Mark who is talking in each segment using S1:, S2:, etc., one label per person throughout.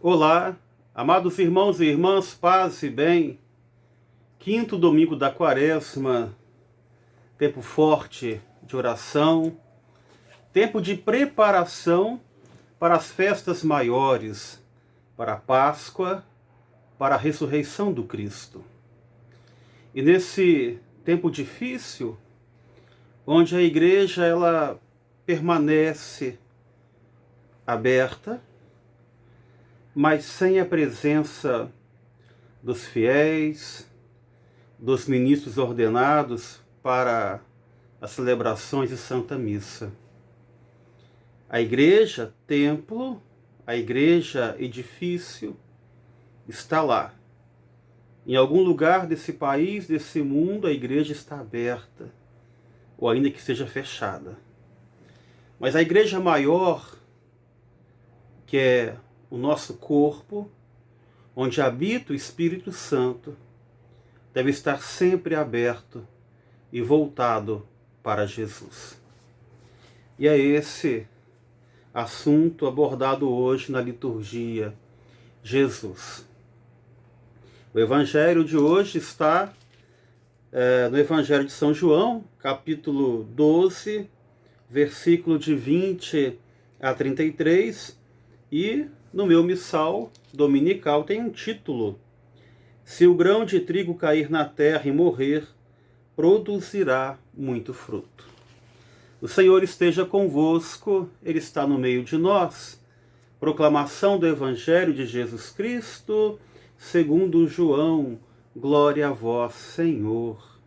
S1: Olá, amados irmãos e irmãs, paz e bem. Quinto domingo da Quaresma, tempo forte de oração, tempo de preparação para as festas maiores, para a Páscoa, para a ressurreição do Cristo. E nesse tempo difícil, onde a igreja ela permanece aberta, mas sem a presença dos fiéis, dos ministros ordenados para as celebrações de Santa Missa. A igreja, templo, a igreja, edifício, está lá. Em algum lugar desse país, desse mundo, a igreja está aberta, ou ainda que seja fechada. Mas a igreja maior, que é o nosso corpo, onde habita o Espírito Santo, deve estar sempre aberto e voltado para Jesus. E é esse assunto abordado hoje na liturgia, Jesus. O evangelho de hoje está no Evangelho de São João, capítulo 12, versículo de 20 a 33, e no meu missal dominical tem um título: Se o grão de trigo cair na terra e morrer, produzirá muito fruto. O Senhor esteja convosco, Ele está no meio de nós. Proclamação do Evangelho de Jesus Cristo, segundo João. Glória a vós, Senhor.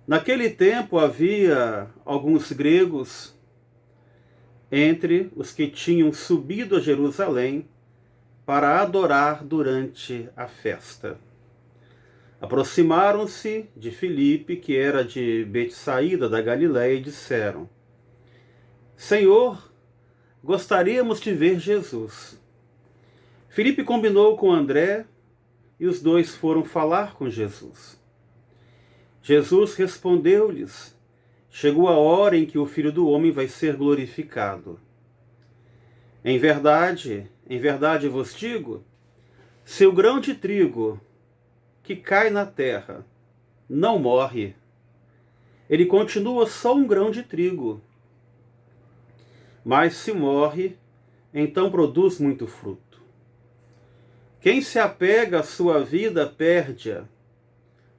S1: Naquele tempo havia alguns gregos entre os que tinham subido a Jerusalém para adorar durante a festa. Aproximaram-se de Filipe, que era de Betsaída da Galiléia, e disseram: Senhor, gostaríamos de ver Jesus. Filipe combinou com André e os dois foram falar com Jesus. Jesus respondeu-lhes: Chegou a hora em que o Filho do Homem vai ser glorificado. Em verdade vos digo, se o grão de trigo que cai na terra não morre, ele continua só um grão de trigo. Mas se morre, então produz muito fruto. Quem se apega à sua vida perde-a,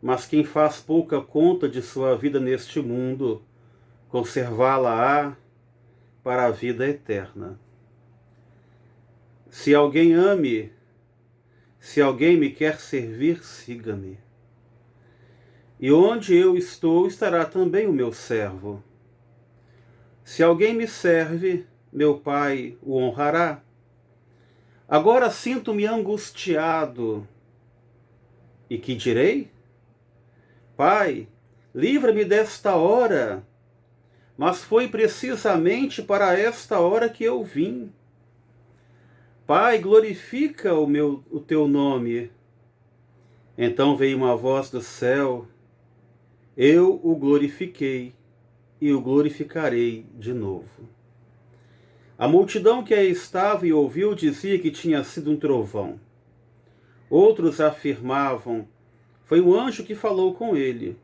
S1: mas quem faz pouca conta de sua vida neste mundo, conservá-la-á para a vida eterna. Se alguém me quer servir, siga-me. E onde eu estou, estará também o meu servo. Se alguém me serve, meu Pai o honrará. Agora sinto-me angustiado. E que direi? Pai, livra-me desta hora. Mas foi precisamente para esta hora que eu vim. Pai, glorifica o teu nome. Então veio uma voz do céu: Eu o glorifiquei e o glorificarei de novo. A multidão que aí estava e ouviu dizia que tinha sido um trovão. Outros afirmavam: Foi um anjo que falou com ele.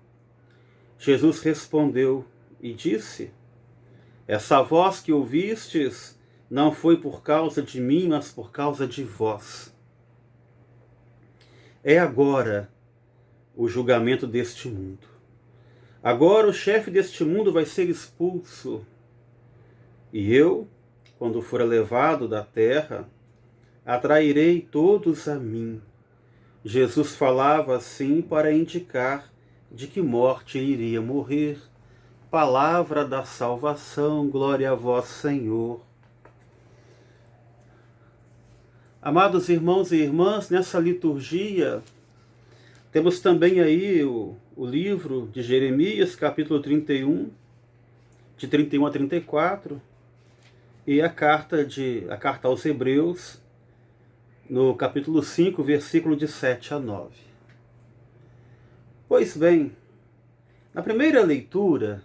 S1: Jesus respondeu e disse: Essa voz que ouvistes não foi por causa de mim, mas por causa de vós. É agora o julgamento deste mundo. Agora o chefe deste mundo vai ser expulso. E eu, quando for levado da terra, atrairei todos a mim. Jesus falava assim para indicar de que morte ele iria morrer. Palavra da salvação, glória a vós, Senhor. Amados irmãos e irmãs, nessa liturgia, temos também aí o livro de Jeremias, capítulo 31, de 31 a 34, e a carta aos Hebreus, no capítulo 5, versículo de 7 a 9. Pois bem, na primeira leitura,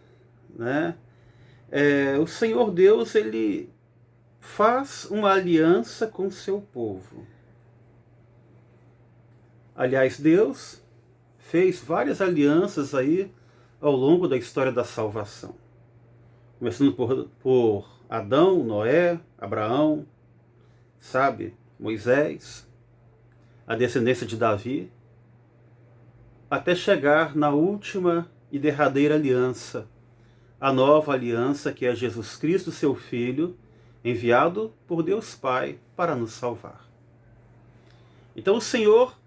S1: o Senhor Deus, ele faz uma aliança com seu povo. Aliás, Deus fez várias alianças aí ao longo da história da salvação. Começando por Adão, Noé, Abraão, sabe, Moisés, a descendência de Davi, até chegar na última e derradeira aliança, a nova aliança que é Jesus Cristo, seu Filho, enviado por Deus Pai para nos salvar. Então o Senhor,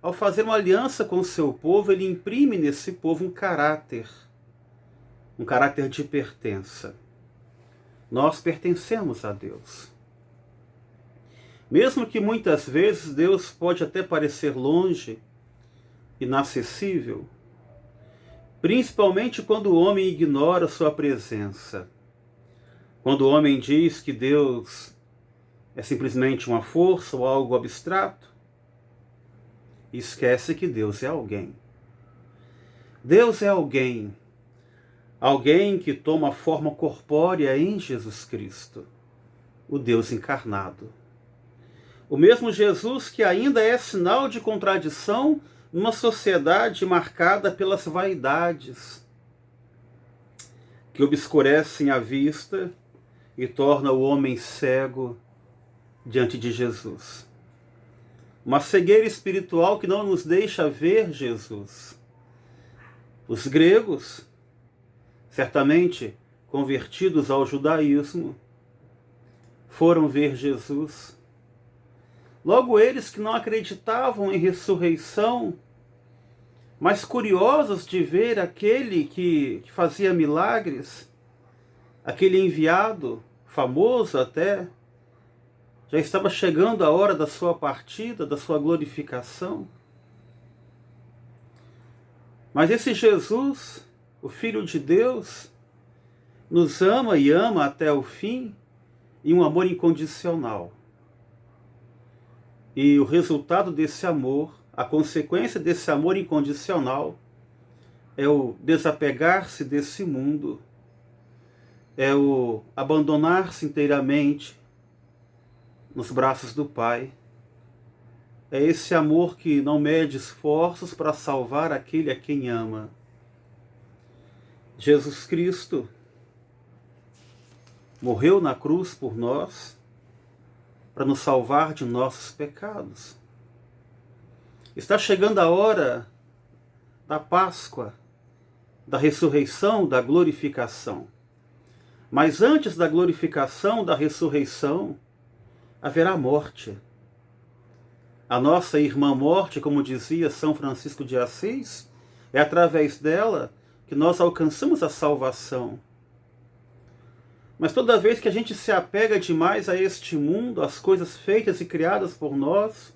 S1: ao fazer uma aliança com o seu povo, ele imprime nesse povo um caráter de pertença. Nós pertencemos a Deus. Mesmo que muitas vezes Deus pode até parecer longe, inacessível, principalmente quando o homem ignora sua presença. Quando o homem diz que Deus é simplesmente uma força ou algo abstrato, esquece que Deus é alguém. Deus é alguém que toma forma corpórea em Jesus Cristo, o Deus encarnado. O mesmo Jesus que ainda é sinal de contradição numa sociedade marcada pelas vaidades, que obscurecem a vista e torna o homem cego diante de Jesus. Uma cegueira espiritual que não nos deixa ver Jesus. Os gregos, certamente convertidos ao judaísmo, foram ver Jesus. Logo eles que não acreditavam em ressurreição, mas curiosos de ver aquele que fazia milagres, aquele enviado, famoso até, já estava chegando a hora da sua partida, da sua glorificação. Mas esse Jesus, o Filho de Deus, nos ama e ama até o fim, em um amor incondicional. E o resultado desse amor, a consequência desse amor incondicional, é o desapegar-se desse mundo, é o abandonar-se inteiramente nos braços do Pai. É esse amor que não mede esforços para salvar aquele a quem ama. Jesus Cristo morreu na cruz por nós, para nos salvar de nossos pecados. Está chegando a hora da Páscoa, da ressurreição, da glorificação. Mas antes da glorificação, da ressurreição, haverá morte. A nossa irmã morte, como dizia São Francisco de Assis, é através dela que nós alcançamos a salvação. Mas toda vez que a gente se apega demais a este mundo, às coisas feitas e criadas por nós,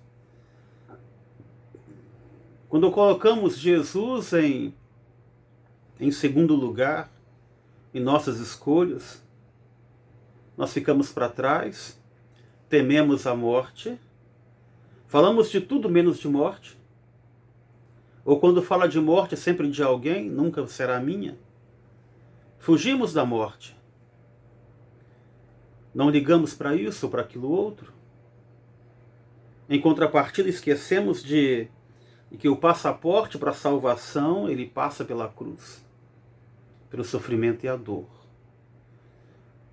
S1: quando colocamos Jesus em segundo lugar, em nossas escolhas, nós ficamos para trás, tememos a morte, falamos de tudo menos de morte, ou quando fala de morte é sempre de alguém, nunca será minha. Fugimos da morte. Não ligamos para isso ou para aquilo outro. Em contrapartida, esquecemos de que o passaporte para a salvação, ele passa pela cruz, pelo sofrimento e a dor.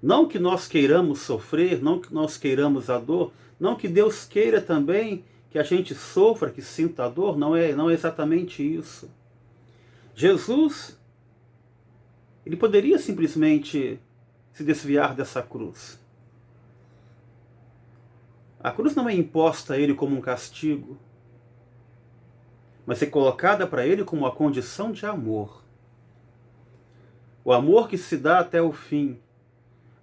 S1: Não que nós queiramos sofrer, não que nós queiramos a dor, não que Deus queira também que a gente sofra, que sinta a dor, não é exatamente isso. Jesus, ele poderia simplesmente se desviar dessa cruz. A cruz não é imposta a ele como um castigo, mas é colocada para ele como uma condição de amor. O amor que se dá até o fim.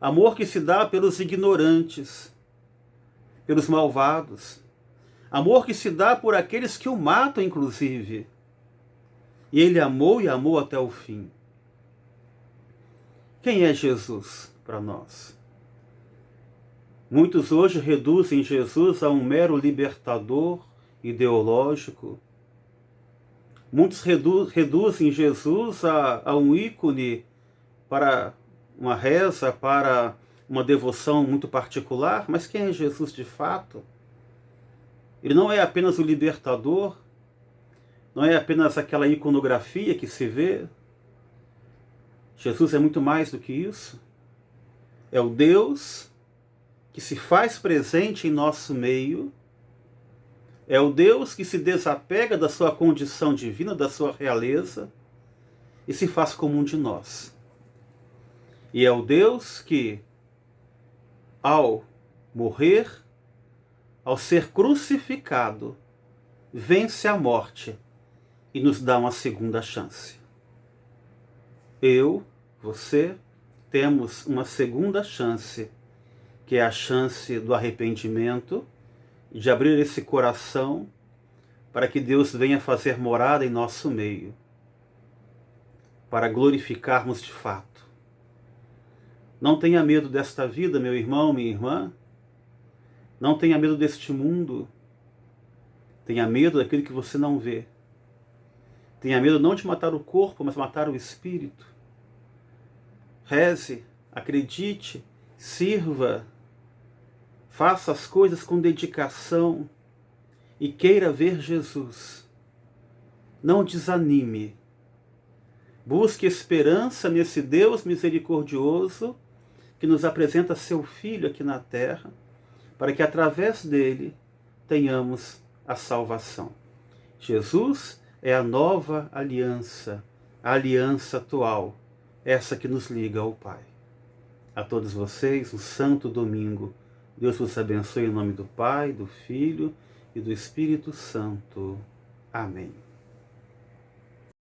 S1: Amor que se dá pelos ignorantes, pelos malvados. Amor que se dá por aqueles que o matam, inclusive. E ele amou e amou até o fim. Quem é Jesus para nós? Muitos hoje reduzem Jesus a um mero libertador ideológico. Muitos reduzem Jesus a um ícone para uma reza, para uma devoção muito particular, mas quem é Jesus de fato? Ele não é apenas o libertador, não é apenas aquela iconografia que se vê. Jesus é muito mais do que isso. É o Deus que se faz presente em nosso meio. É o Deus que se desapega da sua condição divina, da sua realeza, e se faz comum de nós. E é o Deus que, ao morrer, ao ser crucificado, vence a morte e nos dá uma segunda chance. Eu, você, temos uma segunda chance, que é a chance do arrependimento, de abrir esse coração para que Deus venha fazer morada em nosso meio, para glorificarmos de fato. Não tenha medo desta vida, meu irmão, minha irmã. Não tenha medo deste mundo. Tenha medo daquilo que você não vê. Tenha medo não de matar o corpo, mas matar o espírito. Reze, acredite, sirva, faça as coisas com dedicação e queira ver Jesus. Não desanime. Busque esperança nesse Deus misericordioso que nos apresenta seu Filho aqui na terra, para que através dele tenhamos a salvação. Jesus é a nova aliança, a aliança atual, essa que nos liga ao Pai. A todos vocês, um santo domingo. Deus vos abençoe em nome do Pai, do Filho e do Espírito Santo. Amém.